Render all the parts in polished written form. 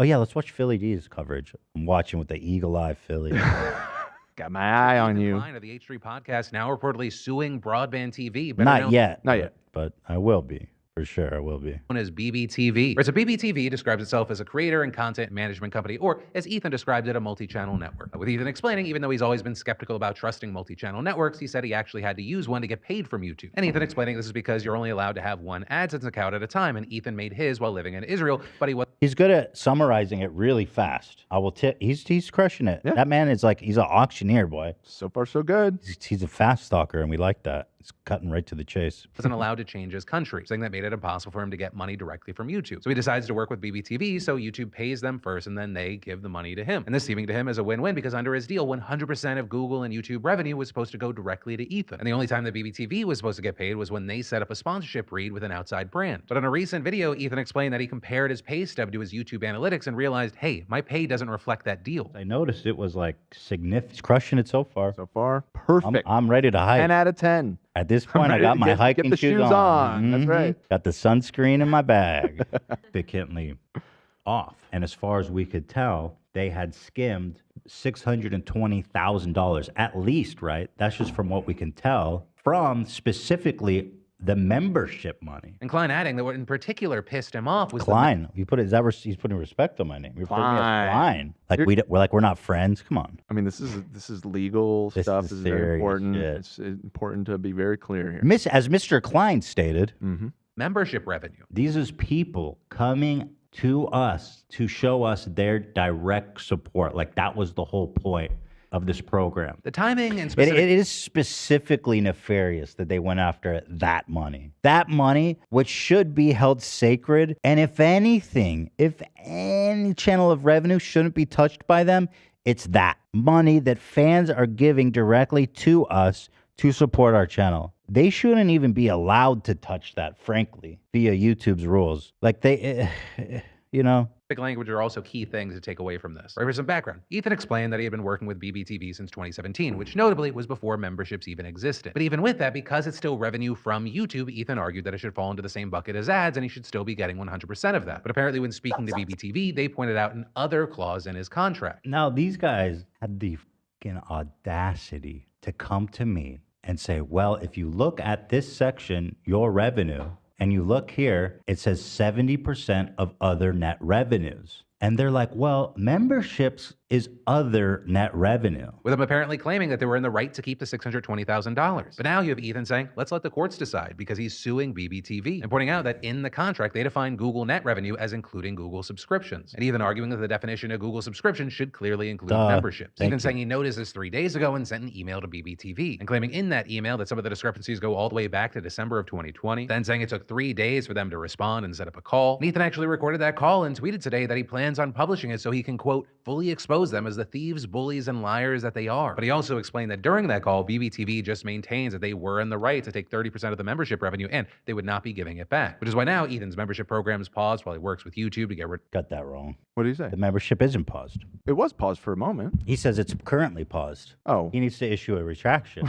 Oh, yeah, let's watch Philly D's coverage. I'm watching with the eagle eye Philly. Got my eye on you. Of the H3 podcast now reportedly suing Broadband TV. Not yet. Not yet. But I will be. For sure, I will be. Known as BBTV. So BBTV describes itself as a creator and content management company, or as Ethan described it, a multi-channel network. With Ethan explaining, even though he's always been skeptical about trusting multi-channel networks, he said he actually had to use one to get paid from YouTube. And Ethan explaining this is because you're only allowed to have one AdSense account at a time, and Ethan made his while living in Israel, but He's good at summarizing it really fast. I will tip. He's crushing it. Yeah. That man is like, he's an auctioneer, boy. So far, so good. He's a fast stalker, and we like that. He's cutting right to the chase. Wasn't allowed to change his country, saying that made it impossible for him to get money directly from YouTube. So he decides to work with BBTV, so YouTube pays them first, and then they give the money to him. And this seeming to him as a win-win, because under his deal, 100% of Google and YouTube revenue was supposed to go directly to Ethan. And the only time that BBTV was supposed to get paid was when they set up a sponsorship read with an outside brand. But in a recent video, Ethan explained that he compared his pay stub to his YouTube analytics and realized, hey, my pay doesn't reflect that deal. I noticed it was like significant. He's crushing it so far. So far, perfect. I'm ready to hike. 10 out of 10. At this point, I got my hiking get the shoes on. That's right. Got the sunscreen in my bag. Significantly off. And as far as we could tell, they had skimmed $620,000 at least, right? That's just from what we can tell from specifically the membership money. And Klein adding that what in particular pissed him off was Klein. You put it, he's putting respect on my name. You're putting me as Klein. Like we're not friends. Come on. I mean, this is legal stuff. This is very important. Shit. It's important to be very clear here. As Mr. Klein stated, membership revenue. These is people coming to us to show us their direct support. Like that was the whole point of this program. The timing and it is specifically nefarious that they went after that money. That money, which should be held sacred, and if anything, if any channel of revenue shouldn't be touched by them, it's that money that fans are giving directly to us to support our channel. They shouldn't even be allowed to touch that, frankly, via YouTube's rules. Like they, you know. Language are also key things to take away from this. Right, for some background, Ethan explained that he had been working with BBTV since 2017, which notably was before memberships even existed. But even with that, because it's still revenue from YouTube, Ethan argued that it should fall into the same bucket as ads and he should still be getting 100% of that. But apparently when speaking to BBTV, they pointed out an other clause in his contract. Now, these guys had the fucking audacity to come to me and say, well, if you look at this section, your revenue, and you look here, it says 70% of other net revenues. And they're like, well, memberships is other net revenue. With them apparently claiming that they were in the right to keep the $620,000. But now you have Ethan saying, let's let the courts decide, because he's suing BBTV and pointing out that in the contract, they define Google net revenue as including Google subscriptions. And even arguing that the definition of Google subscription should clearly include memberships. Even saying he noticed this 3 days ago and sent an email to BBTV and claiming in that email that some of the discrepancies go all the way back to December of 2020. Then saying it took 3 days for them to respond and set up a call. And Ethan actually recorded that call and tweeted today that he plans on publishing it so he can, quote, fully expose them as the thieves, bullies, and liars that they are. But he also explained that during that call, BBTV just maintains that they were in the right to take 30% of the membership revenue and they would not be giving it back. Which is why now Ethan's membership program is paused while he works with YouTube to get rid. Got that wrong. What did he say? The membership isn't paused. It was paused for a moment. He says it's currently paused. Oh. He needs to issue a retraction.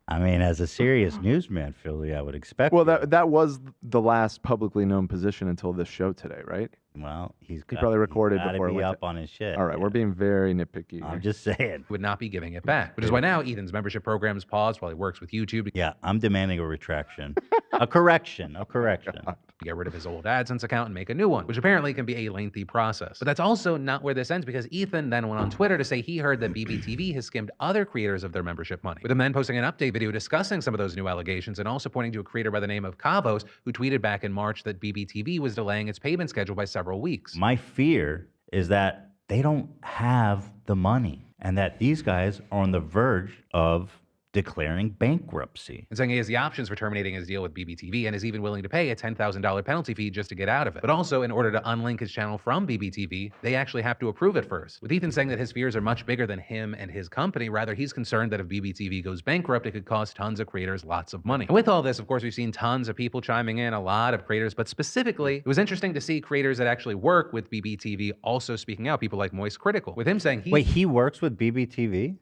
I mean, as a serious newsman, Philly, I would expect. Well, that was the last publicly known position until this show today, right? Well, he probably recorded before he up on his shit. All right, we're being very nitpicky here. I'm just saying. Would not be giving it back. Which is why now Ethan's membership program is paused while he works with YouTube. Yeah, I'm demanding a retraction. a correction. To get rid of his old AdSense account and make a new one, which apparently can be a lengthy process. But that's also not where this ends, because Ethan then went on Twitter to say he heard that BBTV has skimmed other creators of their membership money, with him then posting an update video discussing some of those new allegations and also pointing to a creator by the name of Kavos who tweeted back in March that BBTV was delaying its payment schedule by several weeks. My fear is that they don't have the money and that these guys are on the verge of declaring bankruptcy. And saying he has the options for terminating his deal with BBTV and is even willing to pay a $10,000 penalty fee just to get out of it. But also, in order to unlink his channel from BBTV, they actually have to approve it first. With Ethan saying that his fears are much bigger than him and his company. Rather, he's concerned that if BBTV goes bankrupt, it could cost tons of creators lots of money. And with all this, of course, we've seen tons of people chiming in, a lot of creators, but specifically, it was interesting to see creators that actually work with BBTV also speaking out, people like Moist Critical, with him saying Wait, he works with BBTV?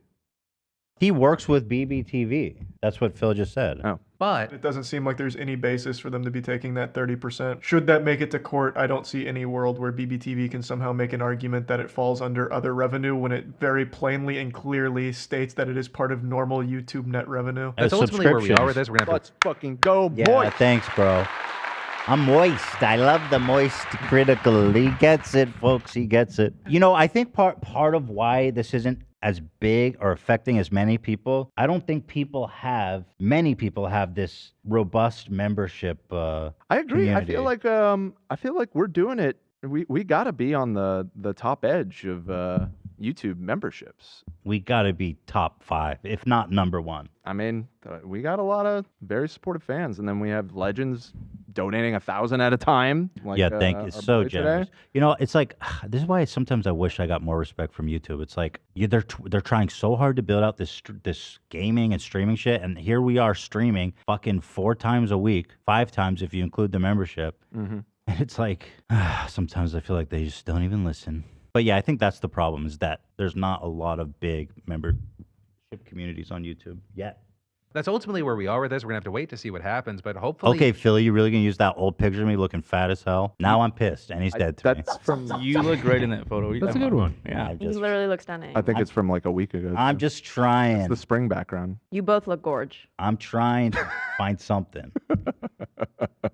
He works with BBTV. That's what Phil just said. Oh. But it doesn't seem like there's any basis for them to be taking that 30%. Should that make it to court, I don't see any world where BBTV can somehow make an argument that it falls under other revenue when it very plainly and clearly states that it is part of normal YouTube net revenue. that's ultimately where we are with this. We're gonna have Let's fucking go, Yeah, boy. thanks, bro. I'm moist. I love the moist critical. He gets it, folks. He gets it. You know, I think part of why this isn't as big or affecting as many people, I don't think many people have this robust membership. I agree. Community. I feel like we're doing it. We got to be on the top edge of YouTube memberships. We got to be top 5, if not number 1. I mean, we got a lot of very supportive fans, and then we have legends donating 1,000 at a time. Like, yeah, thank you. So generous. Today. You know, it's like this is why sometimes I wish I got more respect from YouTube. It's like they're trying so hard to build out this gaming and streaming shit, and here we are streaming fucking 4 times a week, 5 times if you include the membership. Mm-hmm. And it's like sometimes I feel like they just don't even listen. But yeah, I think that's the problem, is that there's not a lot of big membership communities on YouTube yet. That's ultimately where we are with this. We're gonna have to wait to see what happens, but hopefully. Okay, Philly, you really gonna use that old picture of me looking fat as hell? Now I'm pissed, and he's dead to me. That's from. You look great in that photo. That's a good one. Yeah. You literally look stunning. I think it's from like a week ago. I'm just trying. It's the spring background. You both look gorge. I'm trying to find something.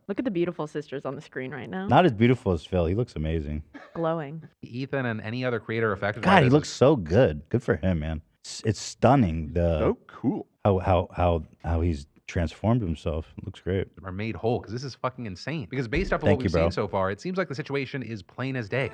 Look at the beautiful sisters on the screen right now. Not as beautiful as Phil. He looks amazing. Glowing. Ethan and any other creator affected by God, he this looks so good. Good for him, man. It's stunning. Oh, cool. How he's transformed himself. It looks great. are made whole, because this is fucking insane. Because based off of Thank what you, we've bro. seen so far, it seems like the situation is plain as day.